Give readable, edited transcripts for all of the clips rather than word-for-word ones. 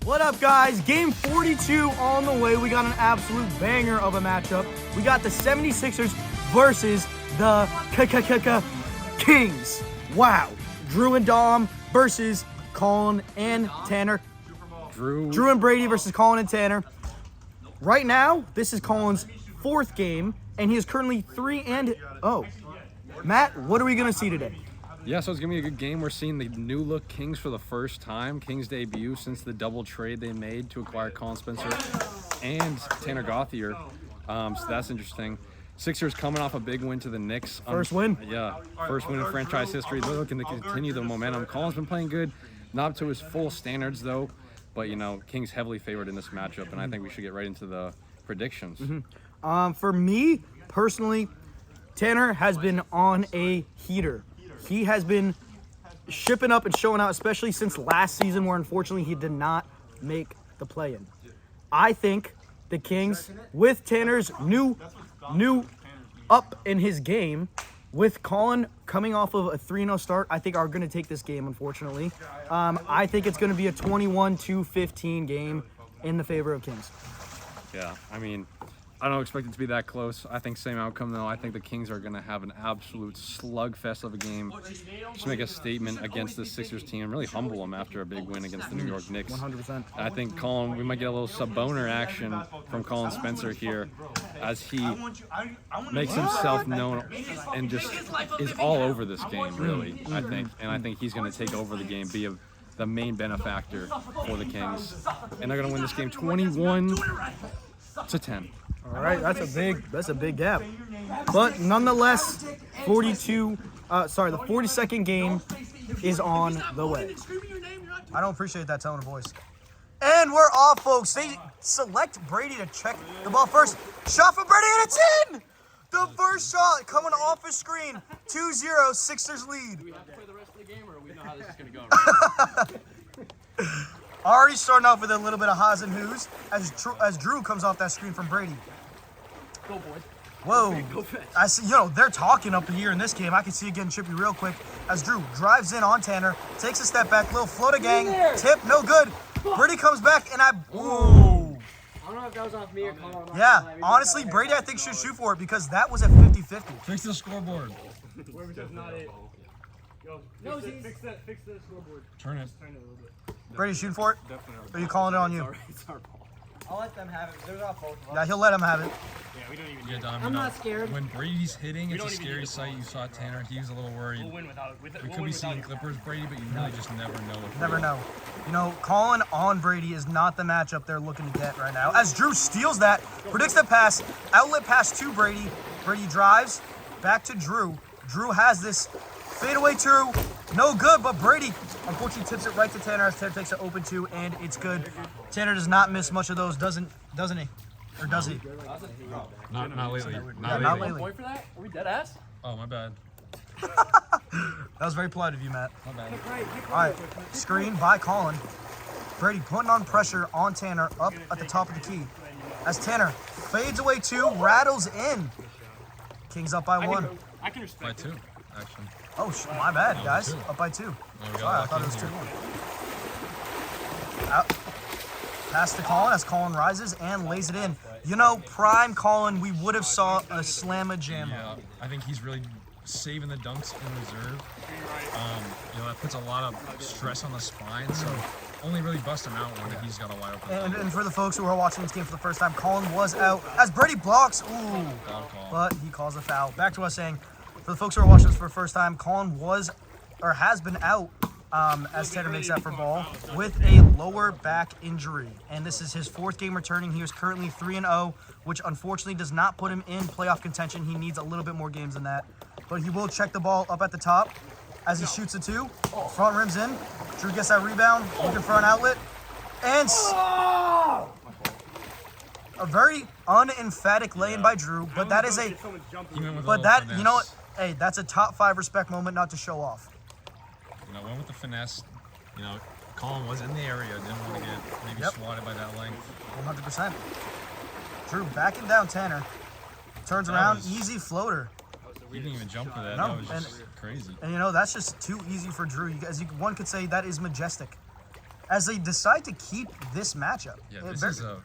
What up, guys? Game 42 on the way. We got an absolute banger of a matchup. We got the 76ers versus the Kings. Wow. Drew and Dom versus Colin and Tanner. Drew and Brady versus Colin and Tanner. Right now, this is Colin's 4th game, and he is currently 3-0. Matt, what are we going to see today? Yeah, so it's going to be a good game. We're seeing the new-look Kings for the first time. Kings debut since the double trade they made to acquire Colin Spencer and Tanner Gauthier. So that's interesting. Sixers coming off a big win to the Knicks. First win? Yeah, first win in franchise history. They're looking to continue the momentum. Colin's been playing good, not up to his full standards, though. But, you know, Kings heavily favored in this matchup, and I think we should get right into the predictions. For me, personally, Tanner has been on a heater. He has been shipping up and showing out, especially since last season where, unfortunately, he did not make the play-in. I think the Kings, with Tanner's new up in his game, with Colin coming off of a 3-0 start, I think are going to take this game, unfortunately. I think it's going to be a 21-15 game in the favor of Kings. Yeah, I mean, I don't expect it to be that close. I think same outcome, though. I think the Kings are going to have an absolute slugfest of a game. Just make a statement against the Sixers team and really humble them after a big win against the New York Knicks. 100%. I think Colin, we might get a little sub-boner action from Colin Spencer here as he makes himself known and just is all over this game, really, I think. And I think he's going to take over the game, be the main benefactor for the Kings. And they're going to win this game 21-10. All right, that's a big gap. But nonetheless, the 42nd game is on the way. I don't appreciate that tone of voice. And we're off, folks. They select Brady to check the ball first. Shot from Brady, and it's in! The first shot coming off his screen. 2-0, Sixers lead. Do we have to play the rest of the game, or we know how this is going to go? Already starting off with a little bit of ha's and who's as Drew comes off that screen from Brady. Go, boys. Whoa. I see, they're talking up here in this game. I can see it getting chippy real quick as Drew drives in on Tanner, takes a step back, little floater gang, tip, no good. Brady comes back, and I don't know if that was off me or Colin. Yeah, honestly, Brady, I think, should shoot for it because that was at 50-50. Fix the scoreboard. That's not it. Yo, fix the scoreboard. Turn it. Turn it a little bit. Brady, shooting for it? Definitely. Or are you calling it on you? It's our ball. I'll let them have it. They're not both of us. Yeah, he'll let him have it. Yeah, we don't even Yeah, Dom, I'm not scared. When Brady's hitting, it's a don't even scary need the sight. You saw Tanner. He was a little worried. We'll win without it. We could be seeing Clippers Brady, but you really just never know. Never know. Colin on Brady is not the matchup they're looking to get right now. As Drew steals that, predicts the pass, outlet pass to Brady. Brady drives, back to Drew. Drew has this fadeaway two, no good, but Brady unfortunately tips it right to Tanner as Tanner takes an open two, and it's good. Tanner does not miss much of those, doesn't he? Or does he? Not lately. Not lately. Point for that? Are we dead ass? Oh, my bad. That was very polite of you, Matt. My bad. All right, screen by Colin. Brady putting on pressure on Tanner up at the top of the key. As Tanner fades away two, rattles in. Kings up by one. I can respect By two, actually. Oh, my bad, No, guys. two. Up by two. Oh, we got Sorry, I lucky thought it was in 2-1. Out. Pass to Colin as Colin rises and lays it in. Prime Colin, we would have saw a slam-a-jamma. Yeah, I think he's really saving the dunks in reserve. That puts a lot of stress on the spine, so only really bust him out when he's got a wide open. And for the folks who are watching this game for the first time, Colin was out as Brady blocks. Ooh, Foul call. but he calls a foul. Back to us saying, for the folks who are watching this for the first time, Colin has been out as Tanner makes that for ball with a lower back injury. And this is his 4th game returning. He is currently 3-0, which unfortunately does not put him in playoff contention. He needs a little bit more games than that. But he will check the ball up at the top as he shoots a two. Front rim's in. Drew gets that rebound, looking for an outlet. And a very unemphatic lay-in by Drew, but that is hey, that's a top 5 respect moment, not to show off. Went with the finesse. Colin was in the area. Didn't want to get maybe swatted by that length. 100%. Drew backing down Tanner. Turns around, easy floater. He didn't even jump for that. No, That was just crazy. And that's just too easy for Drew. One could say that is majestic. as they decide to keep this matchup. Yeah, this is a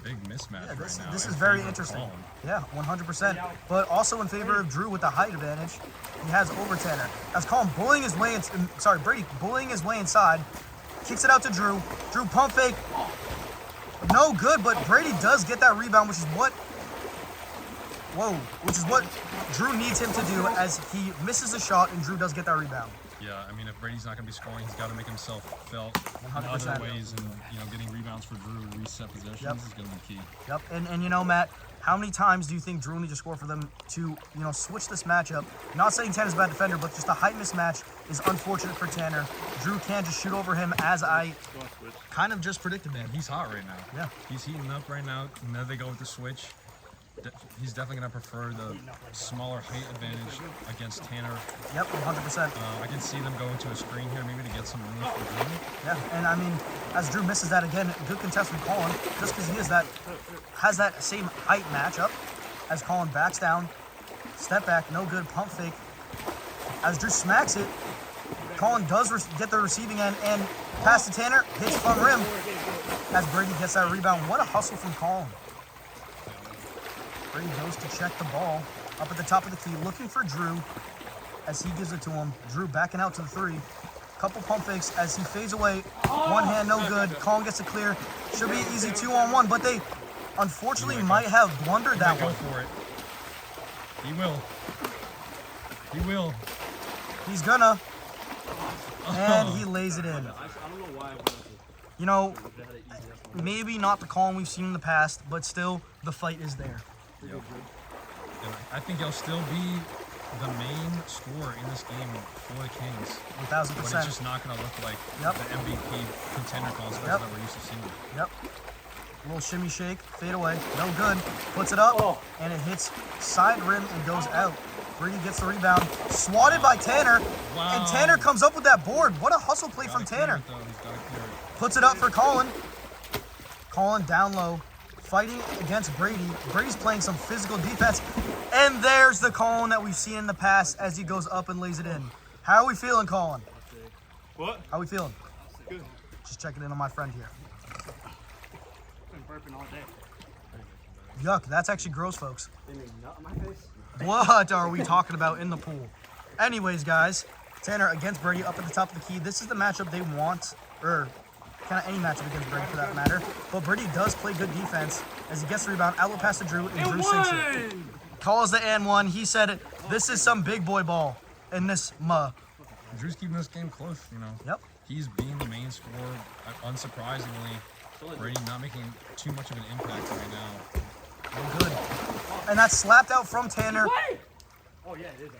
big mismatch Yeah, this, right now. this in is very favor of interesting. Colin. Yeah, 100%. But also in favor of Drew with the height advantage. He has over Tanner. As Colin bullying his way, Brady bullying his way inside, kicks it out to Drew. Drew pump fake. No good, but Brady does get that rebound, which is what Drew needs him to do as he misses the shot and Drew does get that rebound. Yeah, I mean, if Brady's not going to be scoring, he's got to make himself felt in 100%. other ways, and getting rebounds for Drew, reset possessions is going to be key. Yep, and Matt, how many times do you think Drew will need to score for them to, switch this matchup? Not saying Tanner's a bad defender, but just a height mismatch is unfortunate for Tanner. Drew can't just shoot over him as I kind of just predicted, man. He's hot right now. Yeah. He's heating up right now. And then they go with the switch. He's definitely going to prefer the smaller height advantage against Tanner. Yep, 100%. I can see them going to a screen here, maybe to get some room for Drew. Yeah, and I mean, as Drew misses that again, good contest from Colin, just because he has that same height matchup. As Colin backs down, step back, no good, pump fake. As Drew smacks it, Colin does get the receiving end and pass to Tanner, hits front rim. As Brady gets that rebound, what a hustle from Colin. Brady goes to check the ball up at the top of the key, looking for Drew as he gives it to him. Drew backing out to the three. Couple pump fakes as he fades away. One hand, no good. Colin gets it clear. Should be an easy 2-on-1, but they unfortunately might have blundered that Go one. for it. He will. He will. He's gonna. And he lays it in. Maybe not the Colin we've seen in the past, but still, the fight is there. Yep. And I think he'll still be the main scorer in this game for the Kings. 1,000%. But it's just not going to look like the MVP contender concept that we're used to seeing. Yep. Little shimmy shake, fade away, no good. Puts it up, and it hits side rim and goes out. Brady gets the rebound, swatted by Tanner, and Tanner comes up with that board. What a hustle play from Tanner. Puts it up for Colin. Colin down low, fighting against Brady. Brady's playing some physical defense, and there's the Colin that we've seen in the past as he goes up and lays it in. How are we feeling, Colin? What? How are we feeling? Good. Just checking in on my friend here. Been burping all day. Yuck, that's actually gross, folks. What are we talking about in the pool? Anyways, guys, Tanner against Brady up at the top of the key. This is the matchup they want, or kind of any matchup against Brady for that matter. But Brady does play good defense as he gets the rebound, outlet pass to Drew, and Drew sinks it. Calls the and one. He said, this is some big boy ball in this Drew's keeping this game close, Yep. He's being the main scorer, unsurprisingly. Brady not making too much of an impact right now. Oh, good. And that's slapped out from Tanner. Oh, yeah, it is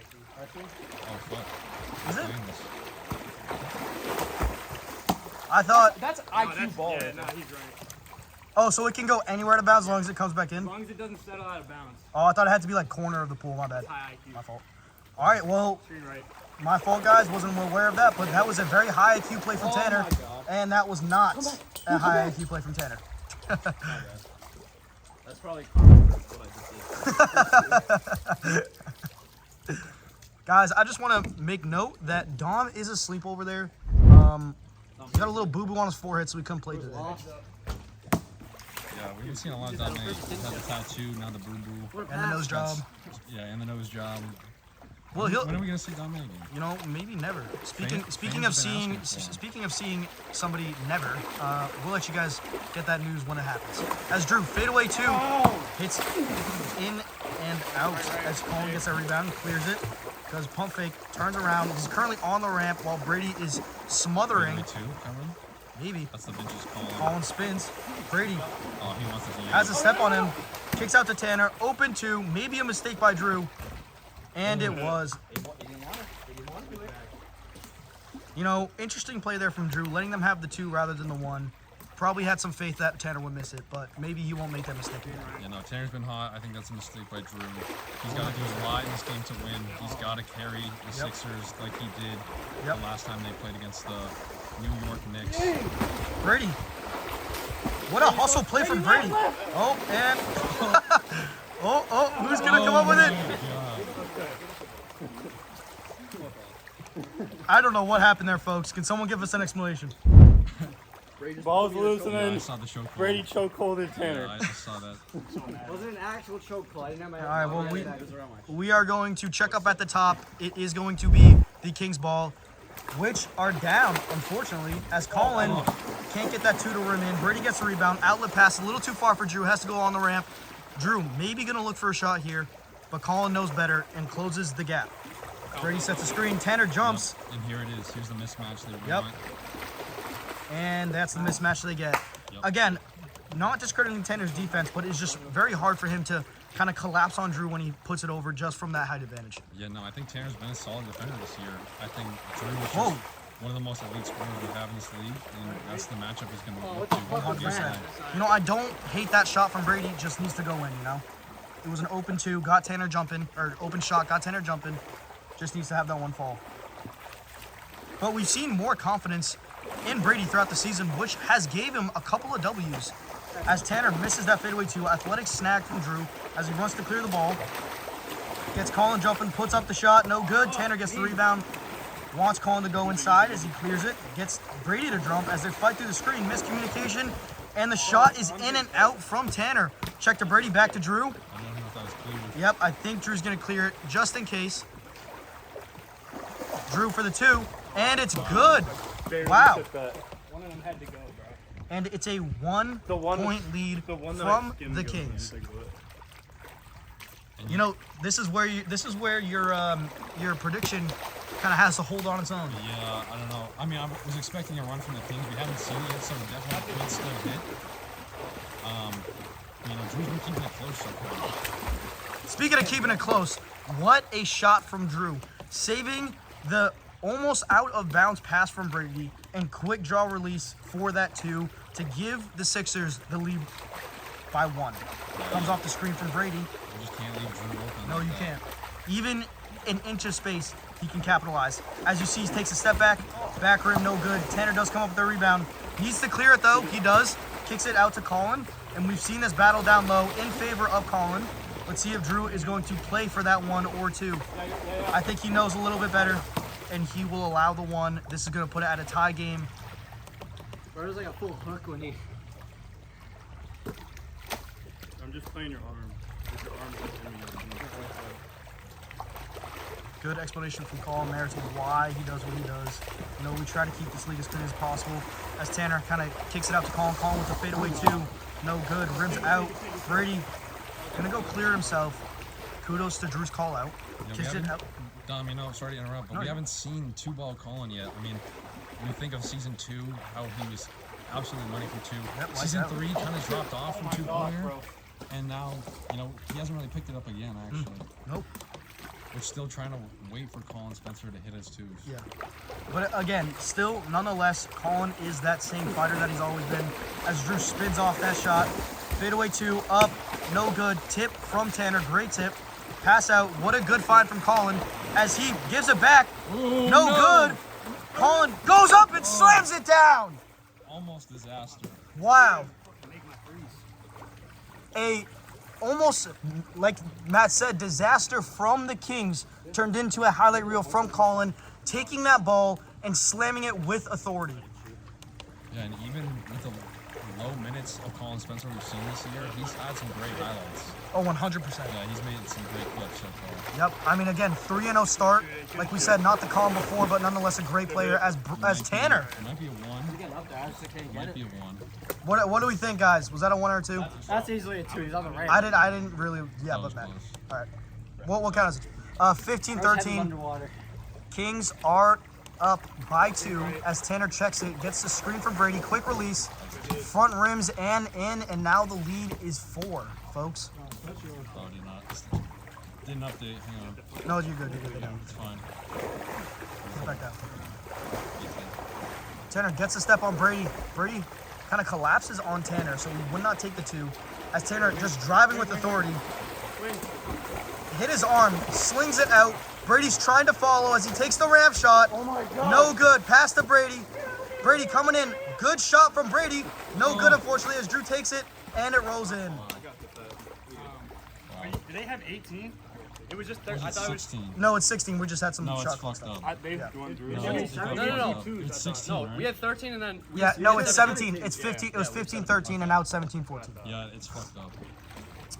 actually. Oh, fuck. Is it? Doing this. I thought, That's IQ ball. Yeah, no, he's right. oh, so it can go anywhere to bounds as long as it comes back As in? long as it doesn't settle out of bounds. Oh, I thought it had to be like corner of the pool. My bad. High IQ. My fault. All right, well, Screen right. my fault, guys. Wasn't aware of that, but that was a very high IQ play from Tanner. my God. And that was not a high IQ play from Tanner. That's probably what I just did. Guys, I just want to make note that Dom is asleep over there. He got a little boo-boo on his forehead, so we couldn't play today. Yeah, we've been seeing a lot of Domenic. He's had the tattoo, now the boo-boo. And the nose job. Yeah, and the nose job. Well, When are we going to see Domenic again? Maybe never. Speaking Fans of have been seeing asking for him. speaking of seeing somebody never, we'll let you guys get that news when it happens. As Drew fadeaway 2 hits in and out as Colin gets that rebound and clears it. Does pump fake, turns around. He's currently on the ramp while Brady is smothering. Fadeaway 2 coming? Maybe. That's the vintage Colin. Colin spins. Brady Oh, he wants to see has a step on him. Kicks out to Tanner. Open 2. Maybe a mistake by Drew. And it was. Interesting play there from Drew, letting them have the 2 rather than the 1. Probably had some faith that Tanner would miss it, but maybe he won't make that mistake again. Yeah, no, Tanner's been hot. I think that's a mistake by Drew. He's got to do a lot in this game to win. He's got to carry the Sixers like he did the last time they played against the New York Knicks. Brady. What a hustle play from Brady. Oh, and... who's going to come up with it? I don't know what happened there, folks. Can someone give us an explanation? Ball's loose and Yeah, I then saw the choke hold. Brady choke holded Tanner. Yeah, I just saw that. Was it an actual choke call? I didn't have my All right, well, we are going to check up at the top. It is going to be the Kings ball, which are down, unfortunately, as Colin can't get that 2 to rim in. Brady gets the rebound. Outlet pass a little too far for Drew. Has to go on the ramp. Drew maybe going to look for a shot here, but Colin knows better and closes the gap. Brady sets the screen. Tanner jumps. Yep. And here it is. Here's the mismatch they Yep. want. And that's the mismatch they get. Yep. Again, not discrediting Tanner's defense, but it's just very hard for him to kind of collapse on Drew when he puts it over just from that height advantage. Yeah, no, I think Tanner's been a solid defender this year. I think Drew is Whoa. just one of the most elite scorers we have in this league, and that's the matchup he's going to look to. 100%. You know, I don't hate that shot from Brady. It just needs to go in, you know? It was an open 2, got Tanner jumping, or open shot, got Tanner jumping. Just needs to have that one fall. But we've seen more confidence in Brady throughout the season, which has gave him a couple of W's. As Tanner misses that fadeaway 2, athletic snag from Drew as he wants to clear the ball. Gets Colin jumping, puts up the shot, no good. Tanner gets the rebound, wants Colin to go inside as he clears it. Gets Brady to jump as they fight through the screen. Miscommunication, and the shot is in and out from Tanner. Check to Brady, back to Drew. I don't know if that was clear. Yep, I think Drew's going to clear it just in case. Drew for the 2, and it's good. Wow. One of them had to go, bro. And it's a 1-point lead from the Kings. You know, this is where your prediction kind of has to hold on its own. Yeah, I don't know. I mean, I was expecting a run from the Kings. We haven't seen it yet, so definitely could still hit. You know, Drew's been keeping it close so far. Speaking of keeping it close, what a shot from Drew. Saving the almost out of bounds pass from Brady and quick draw release for that 2 to give the Sixers the lead by 1. Comes off the screen from Brady. You just can't leave Drew open. No, like you that. can't. Even an inch of space, he can capitalize. As you see, he takes a step back. Back rim, no good. Tanner does come up with the rebound. Needs to clear it, though. He does. Kicks it out to Colin. And we've seen this battle down low in favor of Colin. Let's see if Drew is going to play for that 1 or 2. I think he knows a little bit better, and he will allow the 1. This is going to put it at a tie game. Bro, there's like a full hook when he. I'm just playing your arm. With your arm Good explanation from Colin there to why he does what he does. You know, we try to keep this league as clean as possible. As Tanner kind of kicks it out to Colin. Colin with the fadeaway 2. No good. Rims out. Brady gonna go clear himself. Kudos to Drew's call out. Yeah, Kicks it out. Dom, you know, sorry to interrupt, but No, we you- haven't seen 2-ball Colin yet. I mean, when you think of season 2, how he was absolutely money for 2. Yep, like Season that. 3 kind of dropped off from 2-pointer, and now, you know, he hasn't really picked it up again, actually. Nope. We're still trying to wait for Colin Spencer to hit his 2s. Yeah. But again, still, nonetheless, Colin is that same fighter that he's always been. As Drew spins off that shot. Fadeaway 2, up, no good. Tip from Tanner, great tip. Pass out, what a good find from Colin. As he gives it back, no good. Colin goes up and slams it down. Almost disaster. Wow. A almost, like Matt said, disaster from the Kings turned into a highlight reel from Colin, taking that ball and slamming it with authority. Yeah, and even with the low minutes of Colin Spencer we've seen this year, he's had some great highlights. Oh, 100%. Yeah, he's made some great clips so far. Yep. I mean, again, 3-0 start. Like we said, not the Colin before, but nonetheless a great player as Tanner. It might be a 1. Getting up there, I just can't It get might be it. a 1. What do we think, guys? Was that a 1 or a 2? That's easily a 2. He's on the ramp. I didn't really. Yeah, That was but Matt. close. All right. What count is it? 15-13. Underwater. Kings are up by 2 as Tanner checks it, gets the screen from Brady, quick release, front rims and in, and now the lead is 4, folks. Oh, didn't update. Hang on. No, you're good. You're good. It's fine. Get back down. Tanner gets a step on Brady. Brady kind of collapses on Tanner, so he would not take the 2. As Tanner just driving with authority, hit his arm, slings it out. Brady's trying to follow as he takes the ramp shot. Oh my God. No good. Pass to Brady. Brady coming in. Good shot from Brady. No good, unfortunately, as Drew takes it and it rolls in. Do they have 18? It was just Or is I it thought it was 16? No, it's 16. We just had some No, it's shot clock fucked stuff. up. they going through. No, it. it's fucked No, no, no. up. It's 16, No, right? we had 13 and then. Yeah, no, it's 17. 17. It's 15. It was Yeah, 15-13, and now it's 17-14. Yeah, it's fucked up.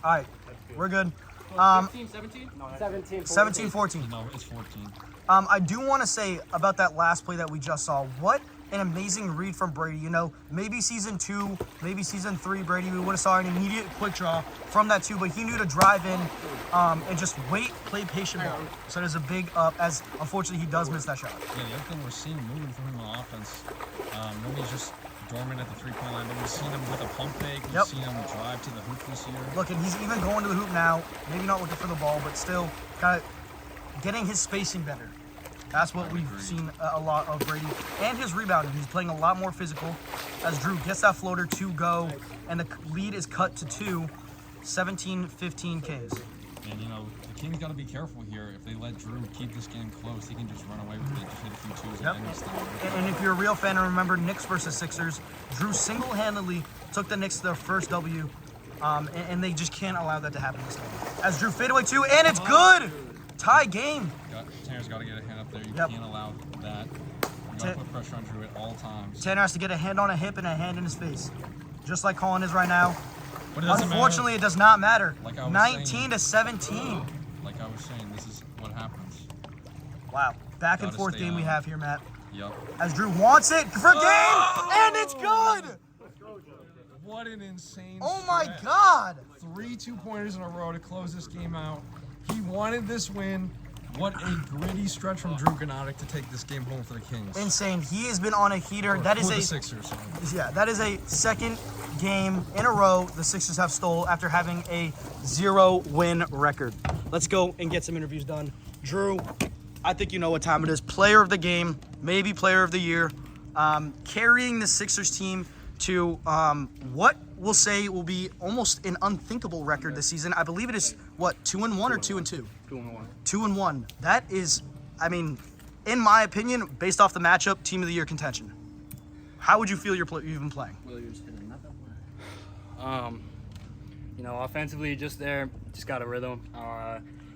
All right, we're good. 15, 17? 17. 17-14. No, it's 14. I do want to say about that last play that we just saw. What an amazing read from Braedy. You know, maybe season 2, maybe season 3, Braedy, we would have saw an immediate quick draw from that 2, but he knew to drive in and just wait, play patient ball. So there's a big up, as unfortunately he does miss that shot. Yeah, the other thing we're seeing moving from him on offense, nobody's just dormant at the three-point line, but we've seen him with a pump fake. We've Yep. seen him drive to the hoop this year. Look, and he's even going to the hoop now. Maybe not looking for the ball, but still kind of getting his spacing better. That's what we've seen a lot of Braedy. And his rebounding. He's playing a lot more physical as Drew gets that floater to go, and the lead is cut to 2, 17-15 Kings. And, you know, the Kings got to be careful here. If they let Drew keep this game close, he can just run away with it, just hit a few twos Yep. and end this thing. And if you're a real fan and remember Knicks versus Sixers, Drew single-handedly took the Knicks to their first W, and they just can't allow that to happen this game. As Drew fadeaway 2, and it's good! Tie game. Tanner's got to get a hand up there. You Yep. can't allow that. You got to put pressure on Drew at all times. Tanner has to get a hand on a hip and a hand in his face, just like Colin is right now. But it doesn't Unfortunately, it does not matter. Like I was 19-17. Like I was saying, this is what happens. Wow. Back and Gotta forth stay game we on. have here, Matt. Yup. As Drew wants it for game, and it's good. What an insane Oh my stretch. God. 3 2-pointers in a row to close this game out. He wanted this win. What a gritty stretch from Drew Gniadek to take this game home for the Kings. Insane. He has been on a heater. That is For the a Sixers. Sorry. Yeah, that is a second game in a row the Sixers have stole after having a 0-win record. Let's go and get some interviews done. Drew, I think you know what time it is. Player of the game, maybe player of the year, carrying the Sixers team to what we'll say will be almost an unthinkable record this season. I believe it is, what, 2-1 or 2-2? 2-1. 2-1. That is, I mean, in my opinion, based off the matchup, team of the year contention. How would you feel you've been playing? You know, offensively, just there, just got a rhythm.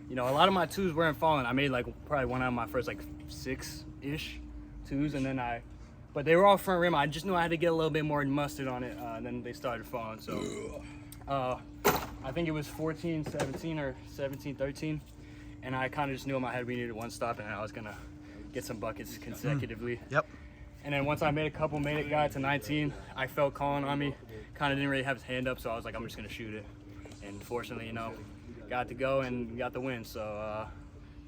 You know, a lot of my twos weren't falling. I made like probably one out of my first like 6-ish twos, and then but they were all front rim. I just knew I had to get a little bit more mustard on it. And then they started falling. So I think it was 14-17 or 17-13, and I kind of just knew in my head we needed one stop, and I was gonna get some buckets consecutively. Yep. And then once I made a couple, made it got to 19, I felt Colin on me. Kind of didn't really have his hand up, so I was like, I'm just gonna shoot it. And fortunately, you know, got to go and got the win. So,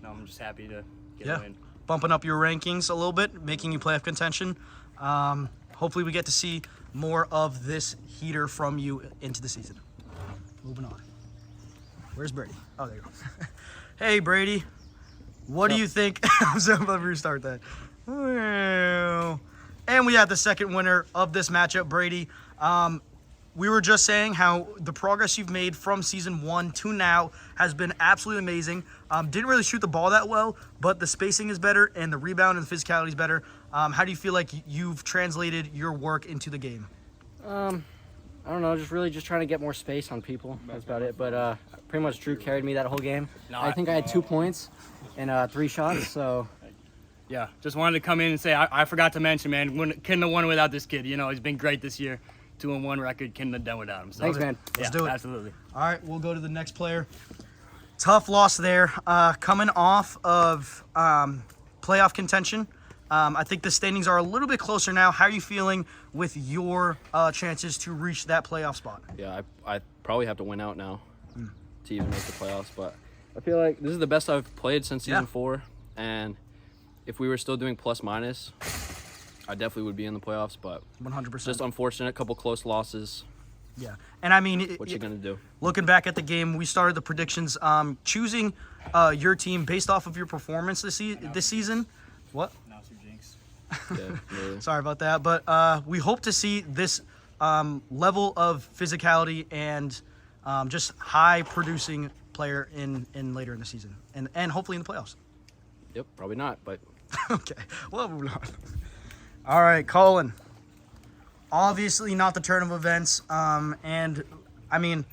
no, I'm just happy to get a win. Bumping up your rankings a little bit, making you playoff contention. Hopefully we get to see more of this heater from you into the season. Moving on. Where's Braedy? Oh, there you go. Hey, Braedy. What do you think? I'm so about to restart that. And we have the second winner of this matchup, Braedy. We were just saying how the progress you've made from season 1 to now has been absolutely amazing. Didn't really shoot the ball that well, but the spacing is better and the rebound and the physicality is better. How do you feel like you've translated your work into the game? I don't know, just trying to get more space on people. That's about it. But pretty much Drew carried me that whole game. I think I had 2 points and 3 shots, so. Yeah, just wanted to come in and say I forgot to mention, man, couldn't have won without this kid. You know, he's been great this year. 2-1 record, couldn't have done without him. So, Thanks, man. Let's do it. Absolutely. All right, we'll go to the next player. Tough loss there. Coming off of playoff contention. I think the standings are a little bit closer now. How are you feeling with your chances to reach that playoff spot? Yeah, I probably have to win out now to even make the playoffs. But I feel like this is the best I've played since season 4. And if we were still doing plus minus, I definitely would be in the playoffs. But 100%. just unfortunate, a couple close losses. Yeah, and I mean, What you gonna do? Looking back at the game, we started the predictions choosing your team based off of your performance this season. What? Yeah, really. Sorry about that, but we hope to see this level of physicality and just high producing player in later in the season and hopefully in the playoffs. Yep, probably not, but Okay, well, moving on. All right, Colin. Obviously not the turn of events, and I mean,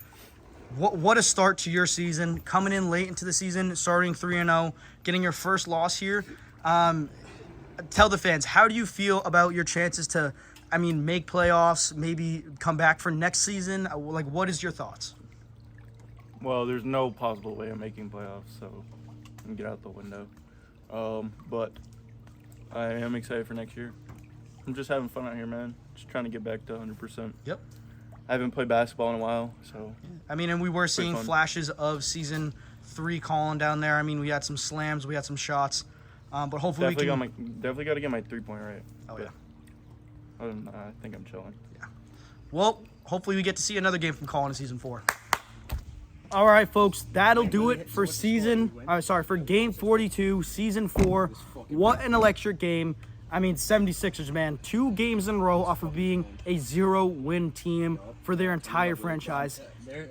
What a start to your season, coming in late into the season, starting 3-0, getting your first loss here. Tell the fans, how do you feel about your chances to, make playoffs, maybe come back for next season? Like, what is your thoughts? Well, there's no possible way of making playoffs, so I can get out the window. But I am excited for next year. I'm just having fun out here, man. Just trying to get back to 100%. Yep. I haven't played basketball in a while, so. And we were seeing fun. flashes of season 3 Colin down there. We had some slams, we had some shots, but hopefully Definitely got to get my 3-point right. Oh, yeah. Other than that, I think I'm chilling. Well, hopefully we get to see another game from Colin in season 4. All right, folks, that'll do it for for game 42, season 4. What an electric game. 76ers, man, 2 games in a row off of being a 0-win team for their entire franchise.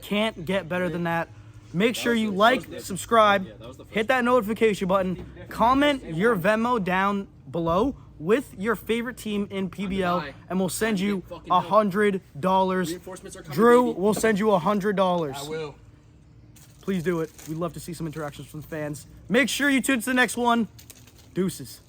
Can't get better than that. Make sure you like, subscribe, hit that notification button, comment your Venmo down below with your favorite team in PBL, and we'll send you $100. Drew, we'll send you $100. I will. Please do it. We'd love to see some interactions from the fans. Make sure you tune to the next one. Deuces.